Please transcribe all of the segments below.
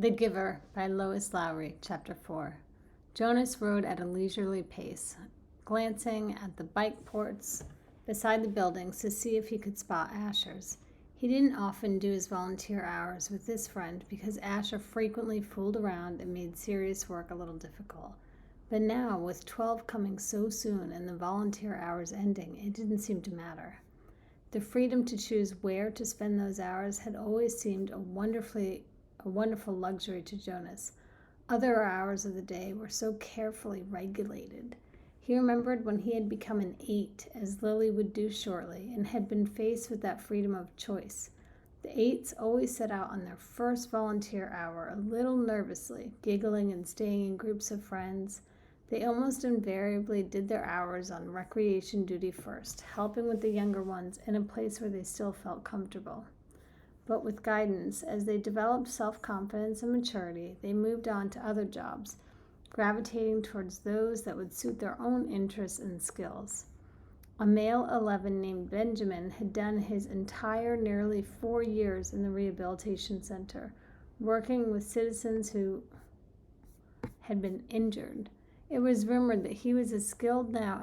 The Giver by Lois Lowry, Chapter 4. Jonas rode at a leisurely pace, glancing at the bike ports beside the buildings to see if he could spot Asher's. He didn't often do his volunteer hours with this friend because Asher frequently fooled around and made serious work a little difficult. But now, with 12 coming so soon and the volunteer hours ending, it didn't seem to matter. The freedom to choose where to spend those hours had always seemed a wonderful luxury to Jonas. Other hours of the day were so carefully regulated. He remembered when he had become an 8, as Lily would do shortly, and had been faced with that freedom of choice. The 8s always set out on their first volunteer hour a little nervously, giggling and staying in groups of friends. They almost invariably did their hours on recreation duty first, helping with the younger ones in a place where they still felt comfortable. But with guidance, as they developed self-confidence and maturity, they moved on to other jobs, gravitating towards those that would suit their own interests and skills. A male 11 named Benjamin had done his entire nearly 4 years in the rehabilitation center, working with citizens who had been injured. It was rumored that he was as skilled now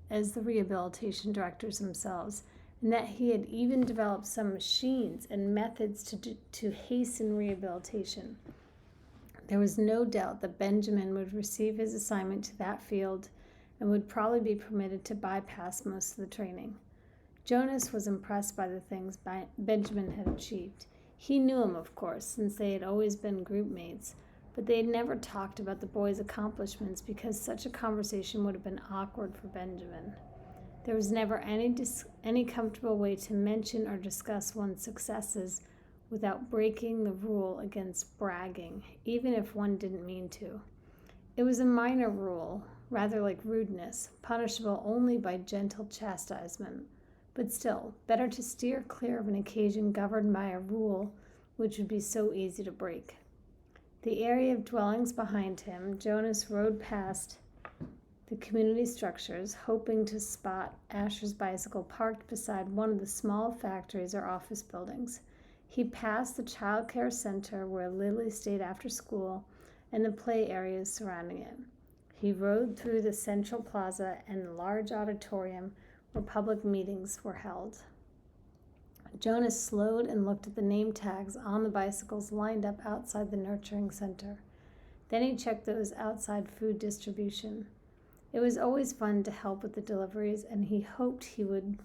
as the rehabilitation directors themselves, and that he had even developed some machines and methods to hasten rehabilitation. There was no doubt that Benjamin would receive his assignment to that field and would probably be permitted to bypass most of the training. Jonas was impressed by the things Benjamin had achieved. He knew him, of course, since they had always been group mates, but they had never talked about the boy's accomplishments because such a conversation would have been awkward for Benjamin. There was never any comfortable way to mention or discuss one's successes without breaking the rule against bragging, even if one didn't mean to. It was a minor rule, rather like rudeness, punishable only by gentle chastisement. But still, better to steer clear of an occasion governed by a rule which would be so easy to break. The area of dwellings behind him, Jonas rode past the community structures, hoping to spot Asher's bicycle parked beside one of the small factories or office buildings. He passed the child care center where Lily stayed after school and the play areas surrounding it. He rode through the central plaza and the large auditorium where public meetings were held. Jonas slowed and looked at the name tags on the bicycles lined up outside the nurturing center. Then he checked those outside food distribution. It was always fun to help with the deliveries, and he hoped he would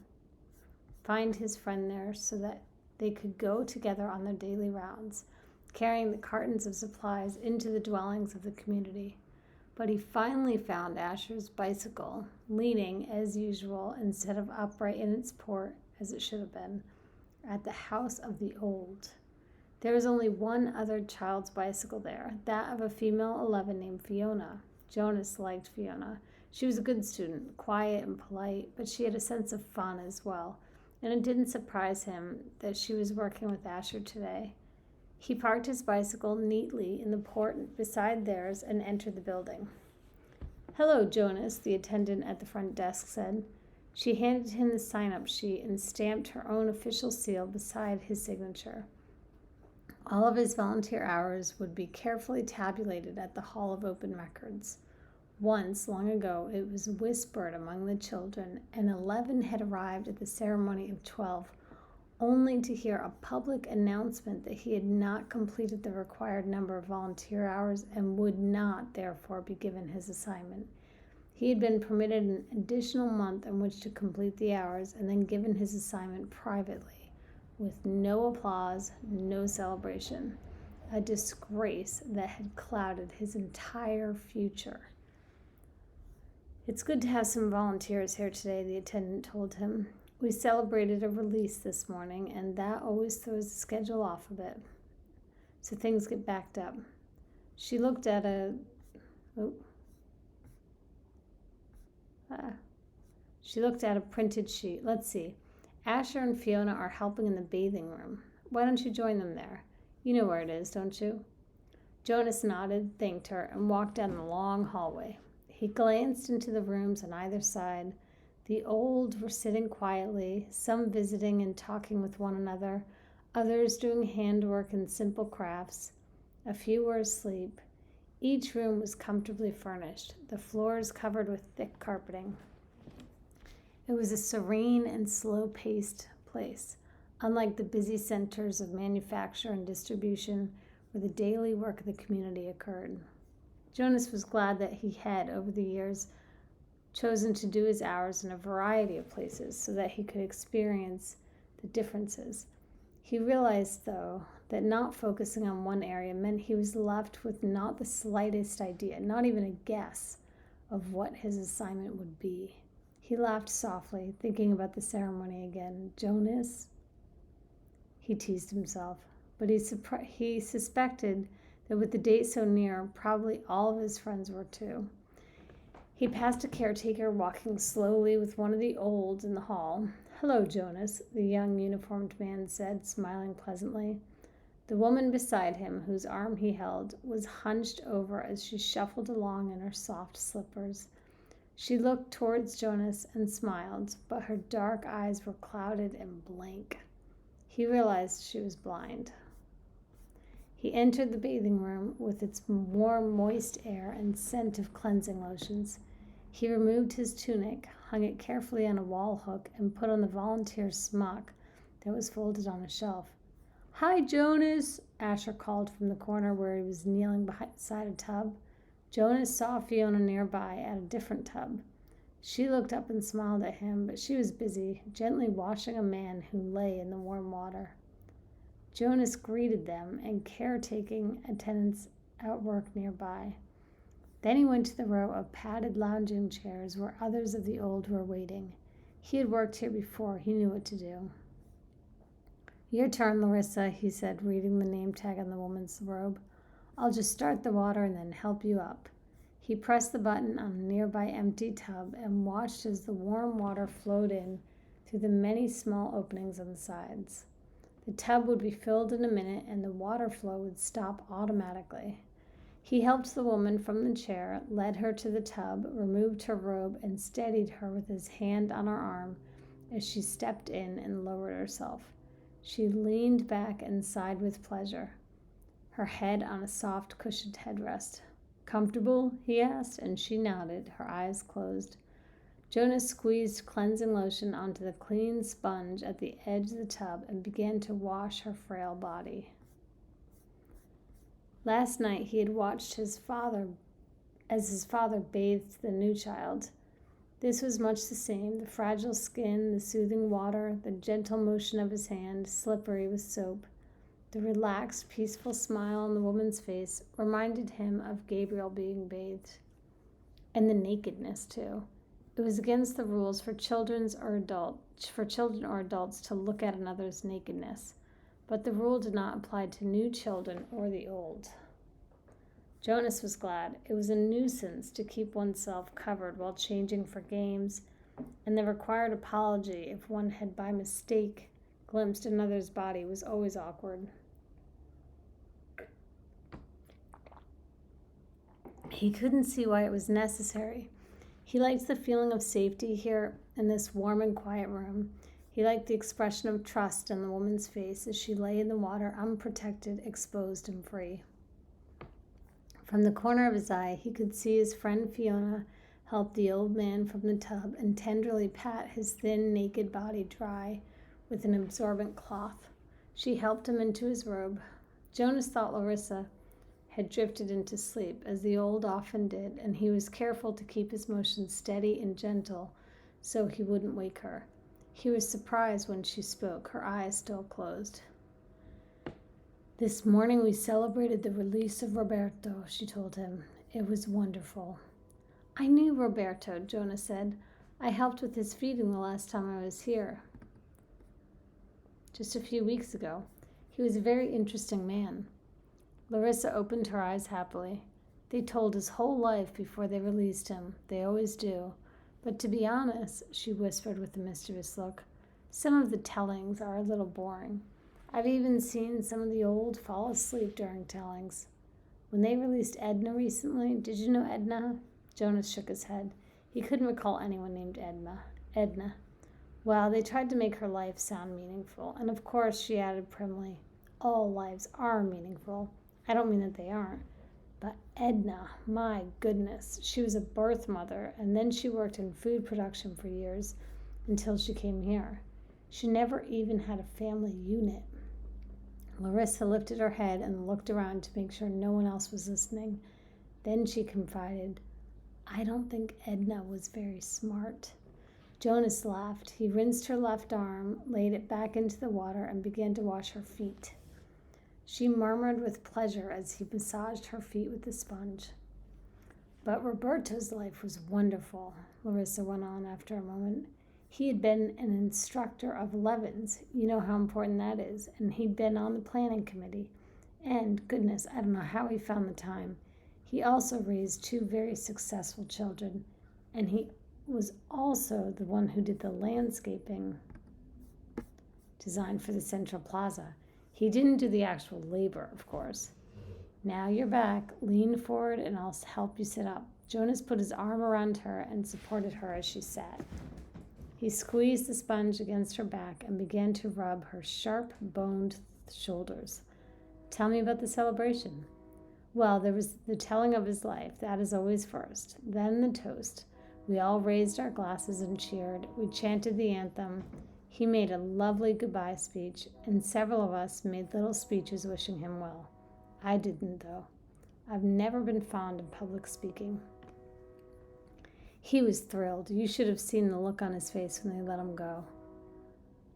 find his friend there so that they could go together on their daily rounds, carrying the cartons of supplies into the dwellings of the community. But he finally found Asher's bicycle, leaning, as usual, instead of upright in its port, as it should have been, at the house of the old. There was only one other child's bicycle there, that of a female 11 named Fiona. Jonas liked Fiona. She was a good student, quiet and polite, but she had a sense of fun as well, and it didn't surprise him that she was working with Asher today. He parked his bicycle neatly in the port beside theirs and entered the building. "Hello, Jonas," the attendant at the front desk said. She handed him the sign-up sheet and stamped her own official seal beside his signature. All of his volunteer hours would be carefully tabulated at the Hall of Open Records. Once, long ago, it was whispered among the children, and 11 had arrived at the ceremony of 12, only to hear a public announcement that he had not completed the required number of volunteer hours and would not, therefore, be given his assignment. He had been permitted an additional month in which to complete the hours and then given his assignment privately, with no applause, no celebration. A disgrace that had clouded his entire future. "It's good to have some volunteers here today," the attendant told him. "We celebrated a release this morning, and that always throws the schedule off a bit, so things get backed up." She looked at a printed sheet. "Let's see. Asher and Fiona are helping in the bathing room. Why don't you join them there? You know where it is, don't you?" Jonas nodded, thanked her, and walked down the long hallway. He glanced into the rooms on either side. The old were sitting quietly, some visiting and talking with one another, others doing handwork and simple crafts. A few were asleep. Each room was comfortably furnished, the floors covered with thick carpeting. It was a serene and slow-paced place, unlike the busy centers of manufacture and distribution where the daily work of the community occurred. Jonas was glad that he had, over the years, chosen to do his hours in a variety of places so that he could experience the differences. He realized, though, that not focusing on one area meant he was left with not the slightest idea, not even a guess, of what his assignment would be. He laughed softly, thinking about the ceremony again. Jonas? He teased himself, but he suspected that with the date so near, probably all of his friends were too. He passed a caretaker walking slowly with one of the olds in the hall. "Hello, Jonas," the young uniformed man said, smiling pleasantly. The woman beside him, whose arm he held, was hunched over as she shuffled along in her soft slippers. She looked towards Jonas and smiled, but her dark eyes were clouded and blank. He realized she was blind. He entered the bathing room with its warm, moist air and scent of cleansing lotions. He removed his tunic, hung it carefully on a wall hook, and put on the volunteer's smock that was folded on a shelf. "Hi, Jonas," Asher called from the corner where he was kneeling beside a tub. Jonas saw Fiona nearby at a different tub. She looked up and smiled at him, but she was busy, gently washing a man who lay in the warm water. Jonas greeted them and caretaking attendants at work nearby. Then he went to the row of padded lounging chairs where others of the old were waiting. He had worked here before. He knew what to do. "Your turn, Larissa," he said, reading the name tag on the woman's robe. "I'll just start the water and then help you up." He pressed the button on a nearby empty tub and watched as the warm water flowed in through the many small openings on the sides. The tub would be filled in a minute and the water flow would stop automatically. He helped the woman from the chair, led her to the tub, removed her robe, and steadied her with his hand on her arm as she stepped in and lowered herself. She leaned back and sighed with pleasure, her head on a soft cushioned headrest. "Comfortable?" he asked, and she nodded, her eyes closed. Jonas squeezed cleansing lotion onto the clean sponge at the edge of the tub and began to wash her frail body. Last night he had watched his father bathed the new child. This was much the same, the fragile skin, the soothing water, the gentle motion of his hand, slippery with soap. The relaxed, peaceful smile on the woman's face reminded him of Gabriel being bathed. And the nakedness, too. It was against the rules for children or adults to look at another's nakedness, but the rule did not apply to new children or the old. Jonas was glad. It was a nuisance to keep oneself covered while changing for games, and the required apology if one had by mistake glimpsed another's body was always awkward. He couldn't see why it was necessary. He liked the feeling of safety here in this warm and quiet room. He liked the expression of trust on the woman's face as she lay in the water, unprotected, exposed, and free. From the corner of his eye, he could see his friend Fiona help the old man from the tub and tenderly pat his thin, naked body dry with an absorbent cloth. She helped him into his robe. Jonas thought Larissa had drifted into sleep, as the old often did, and he was careful to keep his motion steady and gentle so he wouldn't wake her. He was surprised when she spoke, her eyes still closed. "This morning we celebrated the release of Roberto," she told him. "It was wonderful." "I knew Roberto," Jonas said. "I helped with his feeding the last time I was here, just a few weeks ago. He was a very interesting man." Larissa opened her eyes happily. "They told his whole life before they released him. They always do. But to be honest," she whispered with a mischievous look, "some of the tellings are a little boring. I've even seen some of the old fall asleep during tellings. When they released Edna recently, did you know Edna?" Jonas shook his head. He couldn't recall anyone named Edna. "Well, they tried to make her life sound meaningful. And of course," she added primly, "all lives are meaningful. I don't mean that they aren't. But Edna, my goodness, she was a birth mother, and then she worked in food production for years until she came here. She never even had a family unit. Larissa lifted her head and looked around to make sure no one else was listening. Then she confided, I don't think Edna was very smart. Jonas laughed. He rinsed her left arm, laid it back into the water, and began to wash her feet. She murmured with pleasure as he massaged her feet with the sponge. But Roberto's life was wonderful, Larissa went on after a moment. He had been an instructor of 11s. You know how important that is. And he'd been on the planning committee. And, goodness, I don't know how he found the time. He also raised 2 very successful children. And he was also the one who did the landscaping design for the Central Plaza. He didn't do the actual labor, of course. Now you're back. Lean forward and I'll help you sit up. Jonas put his arm around her and supported her as she sat. He squeezed the sponge against her back and began to rub her sharp-boned shoulders. Tell me about the celebration. Well, there was the telling of his life. That is always first. Then the toast. We all raised our glasses and cheered. We chanted the anthem. He made a lovely goodbye speech, and several of us made little speeches wishing him well. I didn't, though. I've never been fond of public speaking. He was thrilled. You should have seen the look on his face when they let him go.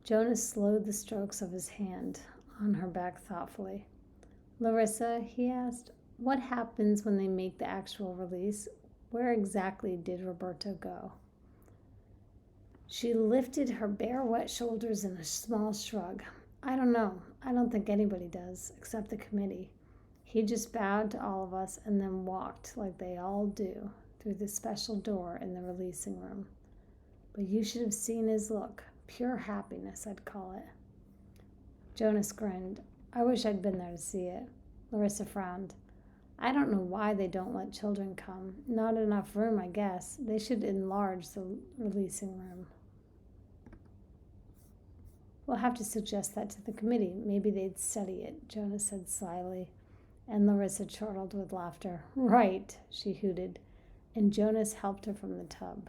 Jonas slowed the strokes of his hand on her back thoughtfully. Larissa, he asked, what happens when they make the actual release? Where exactly did Roberto go? She lifted her bare, wet shoulders in a small shrug. I don't know. I don't think anybody does, except the committee. He just bowed to all of us and then walked, like they all do, through the special door in the releasing room. But you should have seen his look. Pure happiness, I'd call it. Jonas grinned. I wish I'd been there to see it. Larissa frowned. I don't know why they don't let children come. Not enough room, I guess. They should enlarge the releasing room. We'll have to suggest that to the committee. Maybe they'd study it, Jonas said slyly. And Larissa chortled with laughter. Right, she hooted. And Jonas helped her from the tub.